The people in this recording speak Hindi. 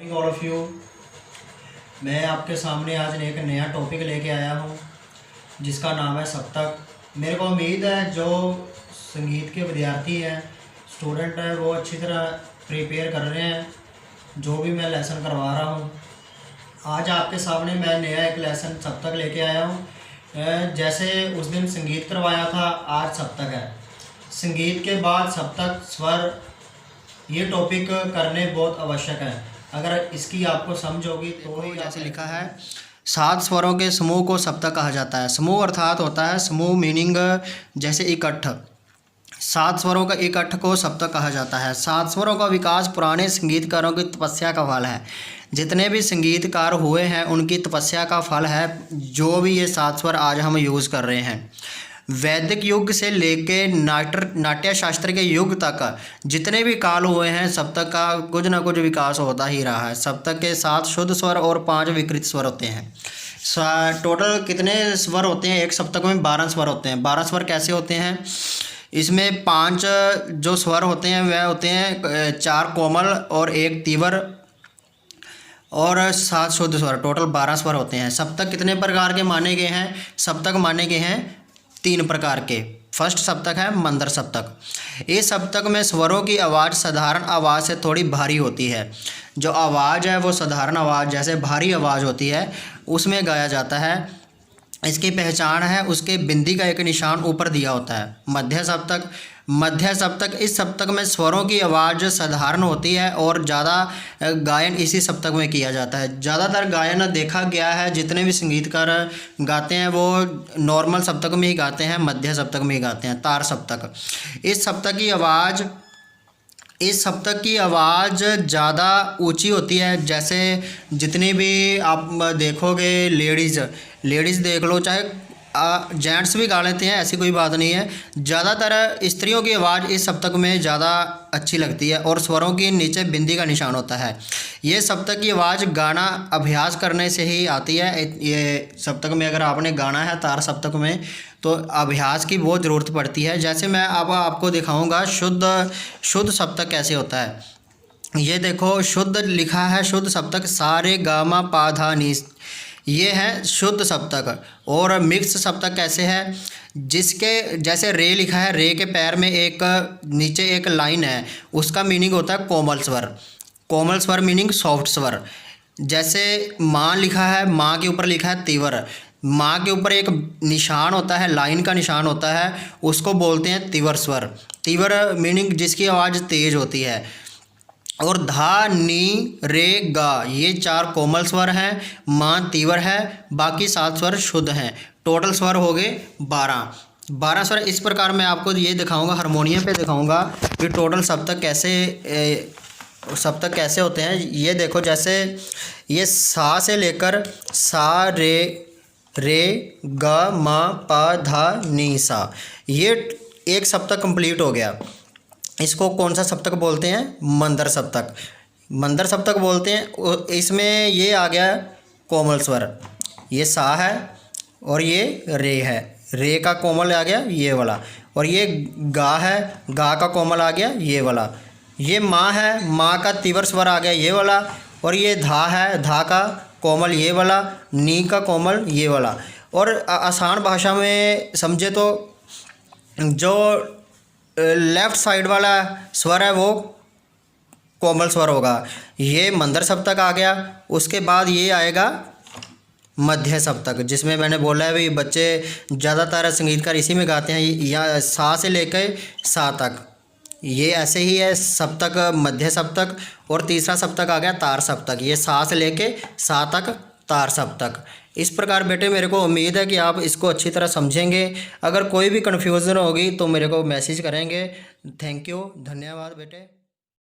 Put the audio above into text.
All of you. मैं आपके सामने आज एक नया टॉपिक लेके आया हूँ जिसका नाम है सप्तक। मेरे को उम्मीद है जो संगीत के विद्यार्थी हैं, स्टूडेंट हैं, वो अच्छी तरह प्रिपेयर कर रहे हैं जो भी मैं लेसन करवा रहा हूँ। आज आपके सामने मैं नया एक लेसन सप्तक लेके आया हूँ। जैसे उस दिन संगीत करवाया था, आज सप्तक है। संगीत के बाद सप्तक, स्वर, ये टॉपिक करने बहुत आवश्यक है। अगर इसकी आपको समझ होगी तो ही। जैसे लिखा है, 7 स्वरों के समूह को सप्तक कहा जाता है। समूह अर्थात होता है समूह, मीनिंग जैसे इकट्ठ। 7 स्वरों का इकट्ठ को सप्तक कहा जाता है। 7 स्वरों का विकास पुराने संगीतकारों की तपस्या का फल है। जितने भी संगीतकार हुए हैं उनकी तपस्या का फल है जो भी ये 7 स्वर आज हम यूज़ कर रहे हैं। वैदिक युग से लेके नाट्य शास्त्र के युग तक जितने भी काल हुए हैं, सप्तक का कुछ ना कुछ विकास होता ही रहा है। सप्तक के 7 शुद्ध स्वर और 5 विकृत स्वर होते हैं। टोटल कितने स्वर होते हैं? एक सप्तक में 12 स्वर होते हैं। 12 स्वर कैसे होते हैं? इसमें 5 जो स्वर होते हैं वह होते हैं 4 कोमल और 1 तीव्र और 7 शुद्ध स्वर। टोटल 12 स्वर होते हैं। सप्तक कितने प्रकार के माने गए हैं? सप्तक माने गए हैं 3 प्रकार के। फर्स्ट सप्तक है मंदर सप्तक। इस सप्तक में स्वरों की आवाज़ साधारण आवाज़ से थोड़ी भारी होती है। जो आवाज़ है वो साधारण आवाज़ जैसे भारी आवाज़ होती है उसमें गाया जाता है। इसकी पहचान है उसके बिंदी का एक निशान ऊपर दिया होता है। मध्य सप्तक, इस सप्तक में स्वरों की आवाज़ साधारण होती है और ज़्यादा गायन इसी सप्तक में किया जाता है। ज़्यादातर गायन देखा गया है जितने भी संगीतकार गाते हैं वो नॉर्मल सप्तक में ही गाते हैं, मध्य सप्तक में ही गाते हैं। तार सप्तक, इस सप्तक की आवाज़ ज़्यादा ऊंची होती है। जैसे जितनी भी आप देखोगे, लेडीज़ देख लो, चाहे जेंट्स भी गा लेते हैं, ऐसी कोई बात नहीं है। ज़्यादातर स्त्रियों की आवाज़ इस सप्तक में ज़्यादा अच्छी लगती है और स्वरों के नीचे बिंदी का निशान होता है। ये सप्तक की आवाज़ गाना अभ्यास करने से ही आती है। ये सप्तक में अगर आपने गाना है तार सप्तक में तो अभ्यास की बहुत ज़रूरत पड़ती है। जैसे मैं अब आपको दिखाऊंगा शुद्ध सप्तक कैसे होता है। ये देखो, शुद्ध लिखा है, शुद्ध सप्तक सा रे गा मा पा धा नी, ये है शुद्ध सप्तक। और मिक्स सप्तक कैसे है? जिसके जैसे रे लिखा है, रे के पैर में एक नीचे एक लाइन है, उसका मीनिंग होता है कोमल स्वर। कोमल स्वर मीनिंग सॉफ्ट स्वर। जैसे माँ लिखा है, माँ के ऊपर लिखा है तीव्र, माँ के ऊपर एक निशान होता है, लाइन का निशान होता है, उसको बोलते हैं तीव्र स्वर। तीव्र मीनिंग जिसकी आवाज़ तेज होती है। और धा, नी, रे, गा, ये 4 कोमल स्वर हैं, माँ तीव्र है, बाकी 7 स्वर शुद्ध हैं। टोटल स्वर हो गए 12 स्वर। इस प्रकार मैं आपको ये दिखाऊंगा, हारमोनियम पे दिखाऊंगा कि टोटल सप्तक कैसे होते हैं। ये देखो, जैसे ये सा से लेकर सा रे गा मा पा धा नी सा, ये एक सप्तक कंप्लीट हो गया। इसको कौन सा सप्तक बोलते हैं? मंदर सप्तक। मंदर सप्तक बोलते हैं। इसमें ये आ गया कोमल स्वर, ये सा है और ये रे है, रे का कोमल आ गया ये वाला। और ये गा है, गा का कोमल आ गया ये वाला। ये माँ है, माँ का तीव्र स्वर आ गया ये वाला। और ये धा है, धा का कोमल ये वाला, नी का कोमल ये वाला। और आसान भाषा में समझे तो जो लेफ़्ट साइड वाला स्वर है वो कोमल स्वर होगा। ये मंदर सप्तक आ गया। उसके बाद ये आएगा मध्य सप्तक, जिसमें मैंने बोला है भाई बच्चे ज़्यादातर संगीतकार इसी में गाते हैं, या सा से लेकर सा तक। ये ऐसे ही है सप्तक, मध्य सप्तक। और तीसरा सप्तक आ गया तार सप्तक, ये सा से लेके सा तक तार सप्तक। इस प्रकार बेटे मेरे को उम्मीद है कि आप इसको अच्छी तरह समझेंगे। अगर कोई भी कन्फ्यूज़न होगी तो मेरे को मैसेज करेंगे। थैंक यू, धन्यवाद बेटे।